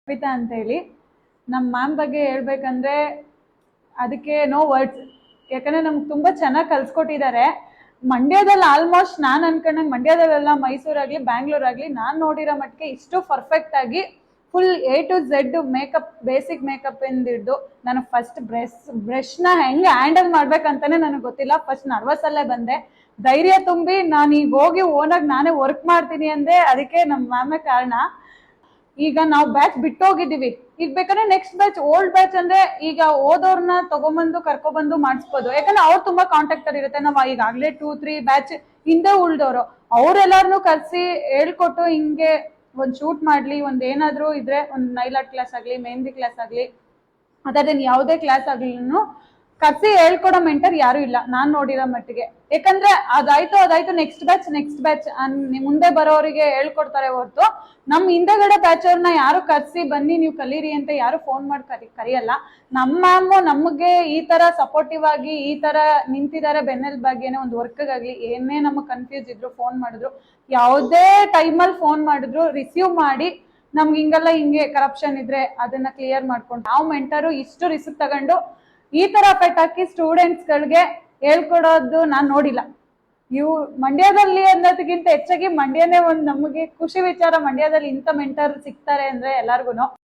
ಕವಿತಾ ಅಂತ ಹೇಳಿ. ನಮ್ಮ ಮ್ಯಾಮ್ ಬಗ್ಗೆ ಹೇಳ್ಬೇಕಂದ್ರೆ ಅದಕ್ಕೆ ನೋ ವರ್ಡ್ಸ್. ಯಾಕಂದ್ರೆ ನಮ್ಗೆ ತುಂಬಾ ಚೆನ್ನಾಗಿ ಕಲ್ಸ್ಕೊಟ್ಟಿದ್ದಾರೆ. ಮಂಡ್ಯದಲ್ಲಿ ಆಲ್ಮೋಸ್ಟ್ ನಾನು ಅನ್ಕೊಂಡಂಗೆ ಮಂಡ್ಯದಲ್ಲೆಲ್ಲ ಮೈಸೂರಾಗ್ಲಿ ಬ್ಯಾಂಗ್ಳೂರಾಗ್ಲಿ ನಾನು ನೋಡಿರೋ ಮಟ್ಟಿಗೆ ಇಷ್ಟು ಪರ್ಫೆಕ್ಟ್ ಆಗಿ full A to Z makeup, basic makeup ಇಂದ ಹಿಡ್ದು ನನಗೆ ಫಸ್ಟ್ ಬ್ರಷ್ನ ಹೆಂಗೆ ಹ್ಯಾಂಡಲ್ ಮಾಡ್ಬೇಕಂತಾನೆ ನನಗೆ ಗೊತ್ತಿಲ್ಲ. ಫಸ್ಟ್ ನರ್ವಸಲ್ಲೇ ಬಂದೆ. ಧೈರ್ಯ ತುಂಬಿ ನಾನು ಈಗ ಹೋಗಿ ಓನಾಗಿ ನಾನೇ ವರ್ಕ್ ಮಾಡ್ತೀನಿ ಅಂದೆ. ಅದಕ್ಕೆ ನಮ್ಮ ಮ್ಯಾಮೇ ಕಾರಣ. ಈಗ ನಾವು ಬ್ಯಾಚ್ ಬಿಟ್ಟು ಹೋಗಿದ್ದೀವಿ. ಈಗ ಬೇಕಾದ್ರೆ ನೆಕ್ಸ್ಟ್ ಬ್ಯಾಚ್, ಓಲ್ಡ್ ಬ್ಯಾಚ್ ಅಂದ್ರೆ ಈಗ ಓದೋರ್ನ ತಗೊಂಬಂದು ಕರ್ಕೊಬಂದು ಮಾಡಿಸ್ಬೋದು. ಯಾಕಂದ್ರೆ ಅವ್ರು ತುಂಬಾ ಕಾಂಟ್ಯಾಕ್ಟ್ ಅಲ್ಲಿ ಇರುತ್ತೆ. ನಾವು ಈಗಾಗಲೇ 2-3 ಬ್ಯಾಚ್ ಹಿಂದೆ ಉಳ್ದವ್ರು, ಅವ್ರೆಲ್ಲಾರನು ಕರ್ಸಿ ಹೇಳ್ಕೊಟ್ಟು ಹಿಂಗೆ ಒಂದ್ ಶೂಟ್ ಮಾಡ್ಲಿ, ಒಂದ್ ಏನಾದ್ರು ಇದ್ರೆ ಒಂದ್ ನೈಲ್ ಆರ್ಟ್ ಕ್ಲಾಸ್ ಆಗ್ಲಿ, ಮೆಹಂದಿ ಕ್ಲಾಸ್ ಆಗ್ಲಿ, ಅದನ್ನ ಯಾವುದೇ ಕ್ಲಾಸ್ ಆಗ್ಲಿನು ಕರ್ಸಿ ಹೇಳ್ಕೊಡೋ ಮೆಂಟರ್ ಯಾರು ಇಲ್ಲ ನಾನ್ ನೋಡಿರೋ ಮಟ್ಟಿಗೆ. ಯಾಕಂದ್ರೆ ಅದಾಯ್ತು ನೆಕ್ಸ್ಟ್ ಬ್ಯಾಚ್ ಮುಂದೆ ಬರೋರಿಗೆ ಹೇಳ್ಕೊಡ್ತಾರೆ ಹೊರತು ನಮ್ ಹಿಂದೆಗಡೆ ಬ್ಯಾಚ್ ಅವ್ರನ್ನ ಯಾರು ಕರ್ಸಿ ಬನ್ನಿ ನೀವು ಕಲೀರಿ ಅಂತ ಯಾರು ಫೋನ್ ಮಾಡಿ ಕರಿಯಲ್ಲ. ನಮ್ಮ ಮ್ಯಾಮ್ ನಮಗೆ ಈ ತರ ಸಪೋರ್ಟಿವ್ ಆಗಿ ಈ ತರ ನಿಂತಿದ್ದಾರೆ ಬೆನ್ನೆಲುಬಾಗೇನೆ. ಒಂದು ವರ್ಕ್ಗಾಗ್ಲಿ ಏನೇ ನಮಗ್ ಕನ್ಫ್ಯೂಸ್ ಇದ್ರು ಫೋನ್ ಮಾಡಿದ್ರು, ಯಾವುದೇ ಟೈಮಲ್ಲಿ ಫೋನ್ ಮಾಡಿದ್ರು ರಿಸೀವ್ ಮಾಡಿ ನಮ್ಗೆ ಹಿಂಗೆ ಕರಪ್ಷನ್ ಇದ್ರೆ ಅದನ್ನ ಕ್ಲಿಯರ್ ಮಾಡ್ಕೊಂಡು ನಾವು ಮೆಂಟರು ಇಷ್ಟು ರಿಸ್ಕ್ ತಗೊಂಡು ಈ ತರ ಎಫೆಕ್ಟ್ ಹಾಕಿ ಸ್ಟೂಡೆಂಟ್ಸ್ ಗಳಿಗೆ ಹೇಳ್ಕೊಡೋದು ನಾನ್ ನೋಡಿಲ್ಲ. ಇವು ಮಂಡ್ಯದಲ್ಲಿ ಅನ್ನೋದಕ್ಕಿಂತ ಹೆಚ್ಚಾಗಿ ಮಂಡ್ಯನೇ ಒಂದ್ ನಮಗೆ ಖುಷಿ ವಿಚಾರ. ಮಂಡ್ಯದಲ್ಲಿ ಇಂಥ ಮೆಂಟರ್ ಸಿಗ್ತಾರೆ ಅಂದ್ರೆ ಎಲ್ಲಾರ್ಗುನು.